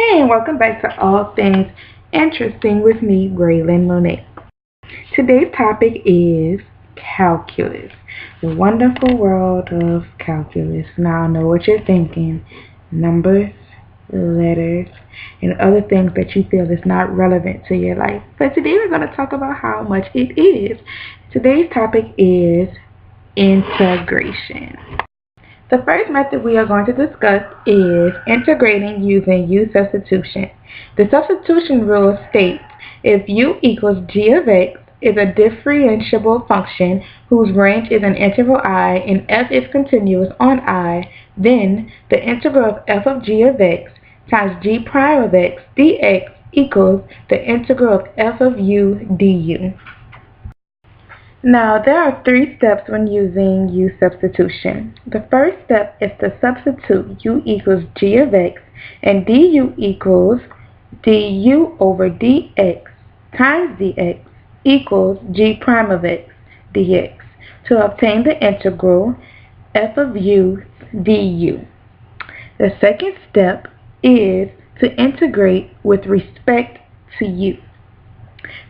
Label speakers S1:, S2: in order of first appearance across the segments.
S1: Hey, and welcome back to All Things Interesting with me, Breighlynn Polk. Today's topic is calculus, the wonderful world of calculus. Now I know what you're thinking: numbers, letters, and other things that you feel is not relevant to your life. But today we're going to talk about how much it is. Today's topic is integration. The first method we are going to discuss is integrating using u substitution. The substitution rule states if u equals g of x is a differentiable function whose range is an interval I and f is continuous on I, then the integral of f of g of x times g prime of x dx equals the integral of f of u du. Now, there are three steps when using u substitution. The first step is to substitute u equals g of x and du equals du over dx times dx equals g prime of x dx to obtain the integral f of u du. The second step is to integrate with respect to u.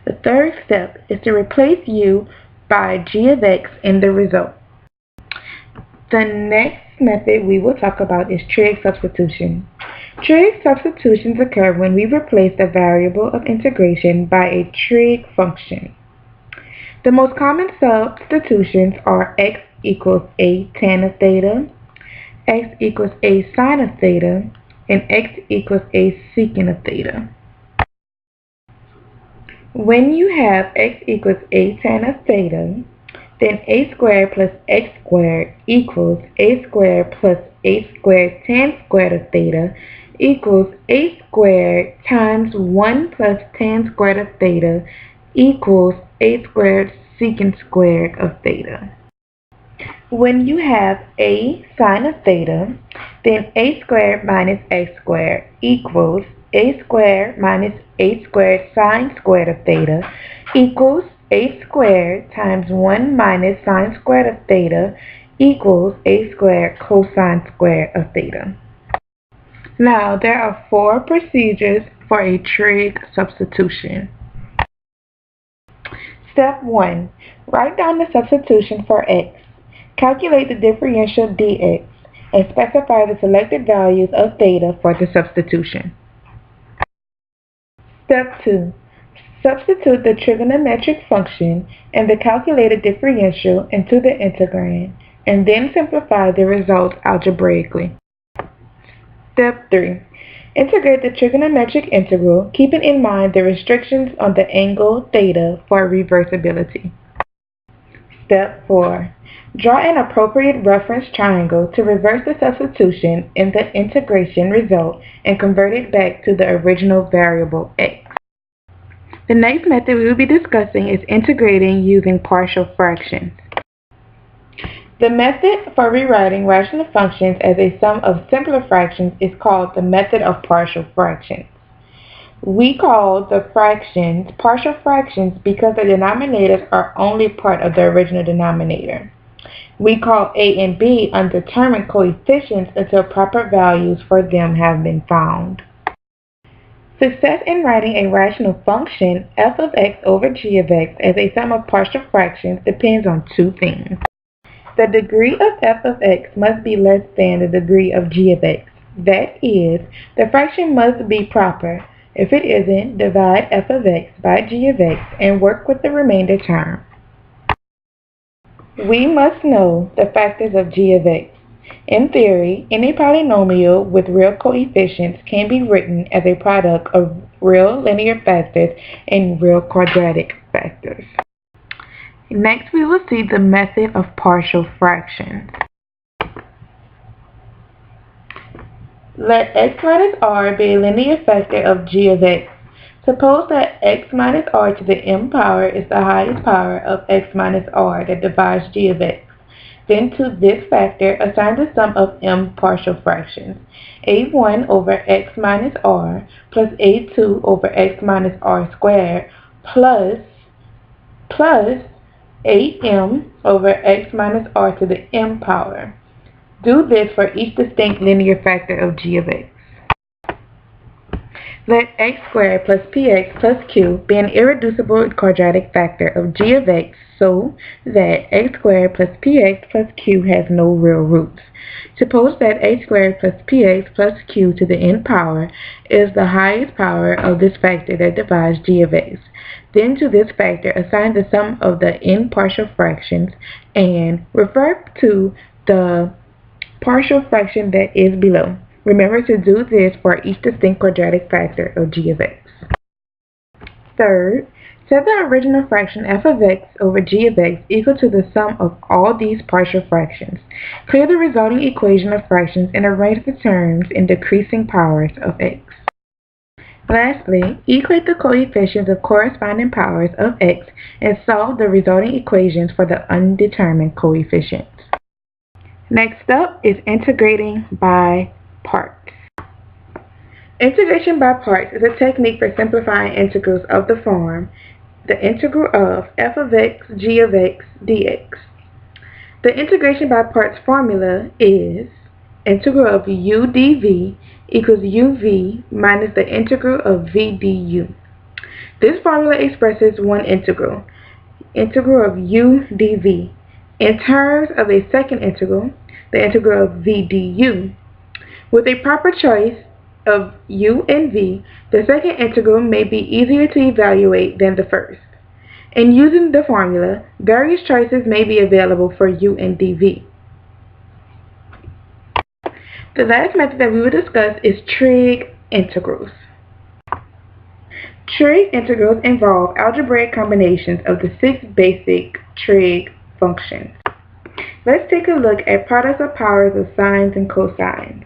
S1: The third step is to replace u by g of x in the result. The next method we will talk about is trig substitution. Trig substitutions occur when we replace the variable of integration by a trig function. The most common substitutions are x equals a tan of theta, x equals a sine of theta, and x equals a secant of theta. When you have x equals a tan of theta, then a squared plus x squared equals a squared plus a squared tan squared of theta equals a squared times 1 plus tan squared of theta equals a squared secant squared of theta. When you have a sine of theta, then a squared minus x squared equals a squared minus a squared sine squared of theta equals a squared times 1 minus sine squared of theta equals a squared cosine squared of theta. Now, there are four procedures for a trig substitution. Step 1. Write down the substitution for x. Calculate the differential dx and specify the selected values of theta for the substitution. Step 2. Substitute the trigonometric function and the calculated differential into the integrand, and then simplify the results algebraically. Step 3. Integrate the trigonometric integral, keeping in mind the restrictions on the angle theta for reversibility. Step 4. Draw an appropriate reference triangle to reverse the substitution in the integration result and convert it back to the original variable x. The next method we will be discussing is integrating using partial fractions. The method for rewriting rational functions as a sum of simpler fractions is called the method of partial fractions. We call the fractions partial fractions because the denominators are only part of the original denominator. We call a and b undetermined coefficients until proper values for them have been found. Success in writing a rational function f of x over g of x as a sum of partial fractions depends on two things. The degree of f of x must be less than the degree of g of x. That is, the fraction must be proper. If it isn't, divide f of x by g of x and work with the remainder term. We must know the factors of g of x. In theory, any polynomial with real coefficients can be written as a product of real linear factors and real quadratic factors. Next, we will see the method of partial fractions. Let x minus r be a linear factor of g of x. Suppose that x minus r to the m power is the highest power of x minus r that divides g of x. Then to this factor, assign the sum of m partial fractions, a1 over x minus r plus a2 over x minus r squared plus 8m over x minus r to the m power. Do this for each distinct linear factor of g of x. Let x squared plus px plus q be an irreducible quadratic factor of g of x so that x squared plus px plus q has no real roots. Suppose that x squared plus px plus q to the n power is the highest power of this factor that divides g of x. Then to this factor assign the sum of the n partial fractions and refer to the partial fraction that is below. Remember to do this for each distinct quadratic factor of g of x. Third, set the original fraction f of x over g of x equal to the sum of all these partial fractions. Clear the resulting equation of fractions and arrange the terms in decreasing powers of x. Lastly, equate the coefficients of corresponding powers of x and solve the resulting equations for the undetermined coefficients. Next up is integrating by parts. Integration by parts is a technique for simplifying integrals of the form the integral of f of x, g of x, dx. The integration by parts formula is integral of u dv equals uv minus the integral of v du. This formula expresses one integral of u dv, in terms of a second integral, the integral of v du. With a proper choice of u and v, the second integral may be easier to evaluate than the first. In using the formula, various choices may be available for u and dv. The last method that we will discuss is trig integrals. Trig integrals involve algebraic combinations of the 6 basic trig functions. Let's take a look at products of powers of sines and cosines.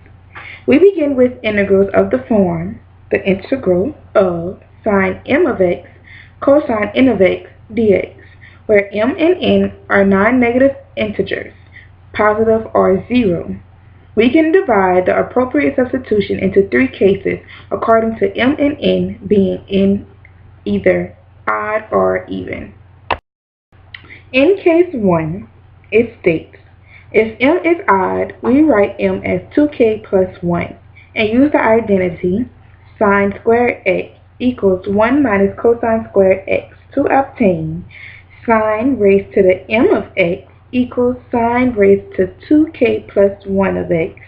S1: We begin with integrals of the form, the integral of sine m of x, cosine n of x, dx, where m and n are non-negative integers, positive or 0. We can divide the appropriate substitution into 3 cases according to m and n being in either odd or even. In case 1, it states, if m is odd, we write m as 2k plus 1 and use the identity sine squared x equals 1 minus cosine squared x to obtain sine raised to the m of x equals sine raised to 2k plus 1 of x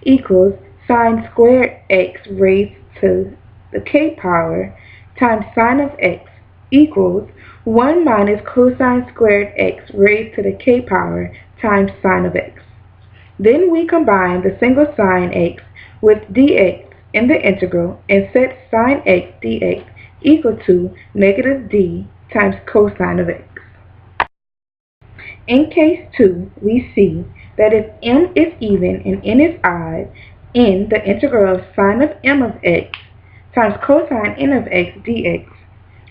S1: equals sine squared x raised to the k power times sine of x equals 1 minus cosine squared x raised to the k power times sine of x. Then we combine the single sine x with dx in the integral and set sine x dx equal to negative d times cosine of x. In case 2, we see that if m is even and n is odd, in the integral of sine of m of x times cosine n of x dx,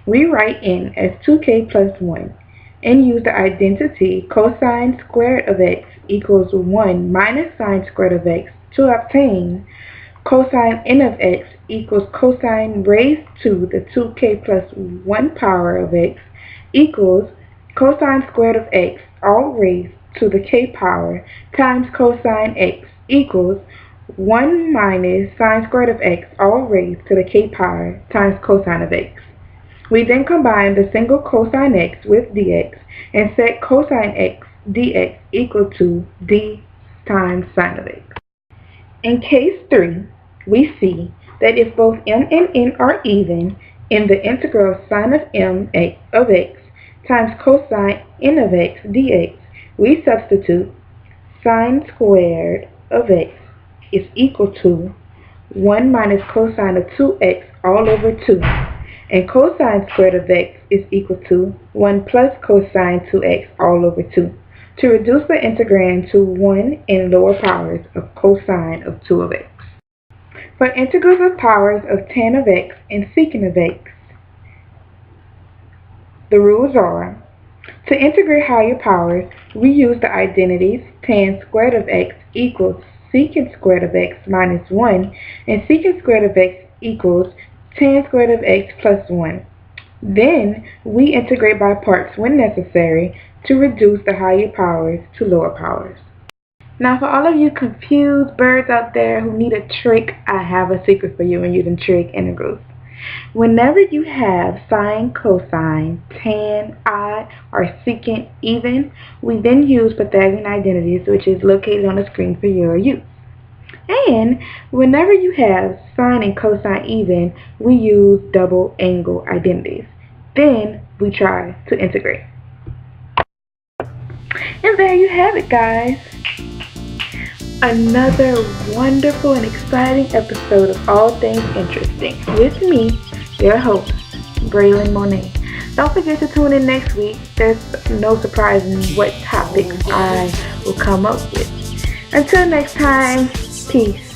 S1: we write n as 2k plus 1 and use the identity cosine squared of x equals 1 minus sine squared of x to obtain cosine n of x equals cosine raised to the 2k plus 1 power of x equals cosine squared of x all raised to the k power times cosine x equals 1 minus sine squared of x all raised to the k power times cosine of x. We then combine the single cosine x with dx and set cosine x dx equal to d times sine of x. In case 3, we see that if both m and n are even, in the integral of sine of m of x times cosine n of x dx, we substitute sine squared of x is equal to 1 minus cosine of 2x all over 2. And cosine squared of x is equal to 1 plus cosine 2x all over 2, to reduce the integrand to 1 and lower powers of cosine of 2 of x. For integrals of powers of tan of x and secant of x, the rules are, to integrate higher powers, we use the identities tan squared of x equals secant squared of x minus 1 and secant squared of x equals tan squared of x plus 1. Then we integrate by parts when necessary to reduce the higher powers to lower powers. Now, for all of you confused birds out there who need a trick, I have a secret for you when using trig integrals. Whenever you have sine, cosine, tan, odd, or secant, even, we then use Pythagorean identities, which is located on the screen for your use. And whenever you have sine and cosine even, we use double angle identities. Then we try to integrate. And there you have it, guys. Another wonderful and exciting episode of All Things Interesting with me, your host, Breighlynn Monet. Don't forget to tune in next week. There's no surprise in what topics I will come up with. Until next time, peace.